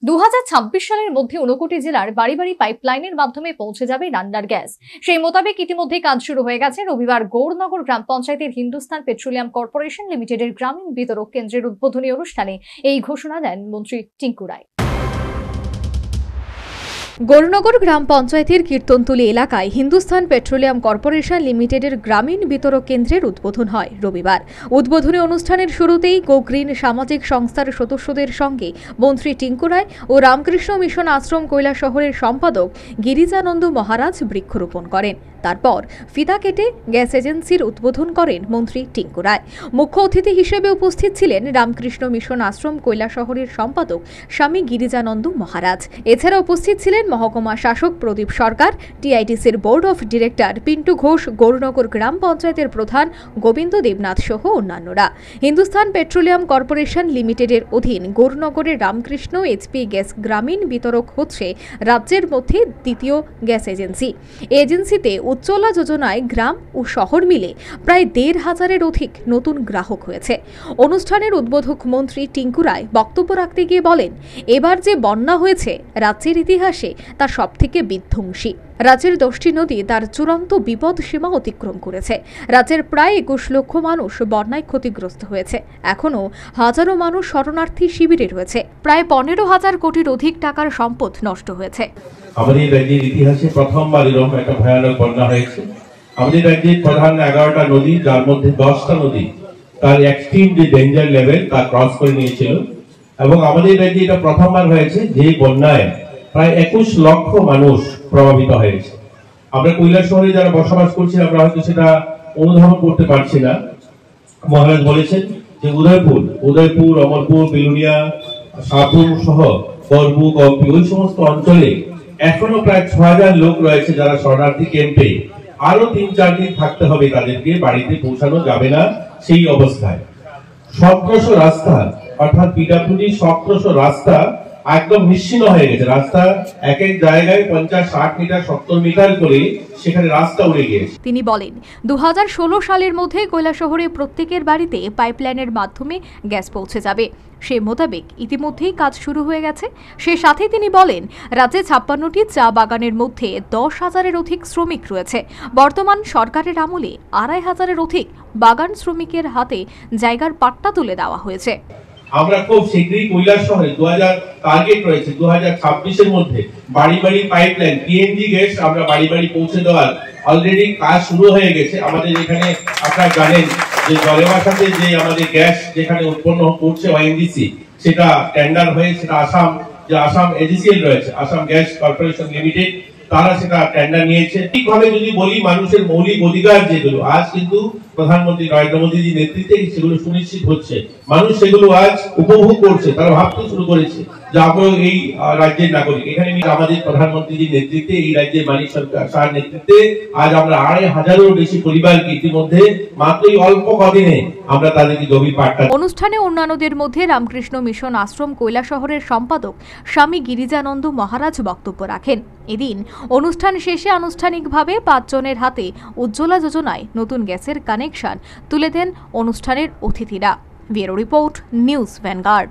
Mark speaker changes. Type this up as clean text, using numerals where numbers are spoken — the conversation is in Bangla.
Speaker 1: 2026 সালের মধ্যে 59 জেলার বাড়ি বাড়ি পাইপলাইনের মাধ্যমে পৌঁছে যাবে রান্নার গ্যাস। সেই মোতাবেক ইতিমধ্যে কাজ শুরু হয়ে গেছে। রবিবার গৌরনগর গ্রাম পঞ্চায়েতের হিন্দুস্তান পেট্রোলিয়াম কর্পোরেশন লিমিটেডের গ্রামীণ বিতরক কেন্দ্রের উদ্বোধনী অনুষ্ঠানে এই ঘোষণা দেন মন্ত্রী টিঙ্কু রায়। গৌরনগর গ্রাম পঞ্চায়েতের কীর্তনতলী এলাকায় হিন্দুস্তান পেট্রোলিয়াম কর্পোরেশন লিমিটেডের গ্রামীণ বিতরক কেন্দ্রের উদ্বোধন হয় রবিবার। উদ্বোধনী অনুষ্ঠানের শুরুতেই গো গ্রিন সামাজিক সংস্থার সদস্যদের সঙ্গে মন্ত্রী টিঙ্কু রায় ও রামকৃষ্ণ মিশন আশ্রম কৈলাসহরের সম্পাদক গিরিজানন্দ মহারাজ বৃক্ষরোপণ করেন। তারপর ফিতা কেটে গ্যাস এজেন্সির উদ্বোধন করেন মন্ত্রী টিঙ্কু রায়। মুখ্য অতিথি হিসেবে উপস্থিত ছিলেন রামকৃষ্ণ মিশন আশ্রম কৈলাসহরের সম্পাদক স্বামী গিরিজানন্দ মহারাজ। এছাড়া উপস্থিত ছিলেন মহকুমা শাসক প্রদীপ সরকার, টিআইটিসির board of director Pintu Ghosh, Gaurnagar গ্রাম পঞ্চায়েতের প্রধান গোবিন্দ দেবনাথ সহ অন্যান্যরা। হিন্দুস্তান পেট্রোলিয়াম কর্পোরেশন লিমিটেডের অধীন গৌরনগরের রামকৃষ্ণ এইচপি গ্যাস গ্রামীণ বিতরক হচ্ছে রাজ্যের মধ্যে দ্বিতীয় গ্যাস এজেন্সি। এজেন্সিতে উজ্জ্বলা যোজনায় গ্রাম ও শহর মিলে প্রায় 1,500-এর অধিক নতুন গ্রাহক হয়েছে। অনুষ্ঠানের উদ্বোধক মন্ত্রী টিঙ্কু রায় বক্তব্য রাখতে গিয়ে বলেন, এবার যে বন্যা হয়েছে রাজ্যের ইতিহাসে তা সবথেকে বিধ্বংসী। রাজ্যের 10টি নদী তার চূড়ান্ত বিপদ সীমা অতিক্রম করেছে। রাজ্যের প্রায় 21 লক্ষ মানুষ বন্যায় ক্ষতিগ্রস্ত হয়েছে। এখনও হাজারো মানুষ শরণার্থী শিবিরে রয়েছে। প্রায় 15,000 কোটির অধিক টাকার সম্পদ নষ্ট হয়েছে।
Speaker 2: আমাদের রাজ্যের ইতিহাসে প্রথমবার এরকম একটা ভয়ানক বন্যা হয়েছে। আমাদের রাজ্যের প্রধান 11টা নদী, যার মধ্যে 10টা নদী তার এক্সট্রিমলি ডেঞ্জার লেভেল তা ক্রস করে নিয়েছিল। এবং আমাদের রাজ্যে এটা প্রথমবার হয়েছে যে বন্যায় প্রায় 21 লক্ষ মানুষ প্রভাবিত হয়েছে। আমরা কৈলাসহরে যারা বসবাস করছি আমরা হয়তো সেটা অনুধাবন করতে পারছি না। মহারাজ বলেছেন যে উদয়পুর, অমরপুর, বেলুনিয়া, সাপুর সহ করবু, কম্পি ওই সমস্ত অঞ্চলে এখনো প্রায় 6,000 লোক রয়েছে যারা শরণার্থী ক্যাম্পে। আরো 3-4 দিন থাকতে হবে, তাদেরকে বাড়িতে পৌঁছানো যাবে না সেই অবস্থায়। 1700 রাস্তা অর্থাৎ পিডব্লিউডি 1700 রাস্তা একদম নিশ্চিহ্ন হয়ে গেছে। রাস্তা এক এক জায়গায় 50-60 মিটার 70 মিটার করে সেখানে রাস্তা উড়ে গিয়েছে।
Speaker 1: তিনি বলেন, 2016 সালের মধ্যে কৈলাসহরে প্রত্যেকের বাড়িতে পাইপলাইনের মাধ্যমে গ্যাস পৌঁছে যাবে। সে মোতাবেক ইতিমধ্যেই কাজ শুরু হয়ে গেছে। সে সাথে তিনি বলেন, রাজ্যে 56টি চা বাগানের মধ্যে 10,000-এর অধিক শ্রমিক রয়েছে। বর্তমান সরকারের আমলে 2,500-এর অধিক বাগান শ্রমিকের হাতে জায়গার পাট্টা তুলে দেওয়া হয়েছে।
Speaker 2: আমরা খুব শীঘ্রই কৈলাসহরে 2000 টার্গেট রয়েছে 2026-এর মধ্যে বাড়ি বাড়ি পাইপলাইন পিএনজি গ্যাস আমরা বাড়ি বাড়ি পৌঁছে দেওয়ার অলরেডি কাজ শুরু হয়ে গেছে। আমাদের এখানে আপনারা জানেন যে জলেবাসাতে যে আমাদের গ্যাস যেখানে উৎপন্ন করছে ওএনজিসি, সেটা টেন্ডার হয়ে সেটা আসাম এজিসিএল রয়েছে, আসাম গ্যাস কর্পোরেশন লিমিটেড, তারা সেটা টেন্ডার নিয়েছে। ঠিকভাবে যদি বলি, মানুষের মৌলিক অধিকার যেগুলো আজ কিন্তু প্রধানমন্ত্রী নরেন্দ্র মোদীজির নেতৃত্বে সেগুলো সুনিশ্চিত হচ্ছে। মানুষ সেগুলো আজ উপভোগ করছে, তারা ভাবতে শুরু করেছে যে আমরা এই রাজ্যের নাগরিক। এখানে আমাদের প্রধানমন্ত্রীজির নেতৃত্বে, এই রাজ্যের মানিক সরকার নেতৃত্বে আজ আমরা 2,500-এরও বেশি পরিবারকে ইতিমধ্যে মাত্রই অল্প কদিনে আমরা তাদেরকে জমি পাট্টা।
Speaker 1: অনুষ্ঠানে অন্যান্যদের মধ্যে রামকৃষ্ণ মিশন আশ্রম কৈলাসহরের সম্পাদক স্বামী গিরিজানন্দ মহারাজ বক্তব্য রাখেন। এদিন অনুষ্ঠান শেষে আনুষ্ঠানিকভাবে 5 জনের হাতে উজ্জ্বলা যোজনায় নতুন গ্যাসের কানেকশন তুলে দেন অনুষ্ঠানের অতিথিরা। Bureau report, news vanguard.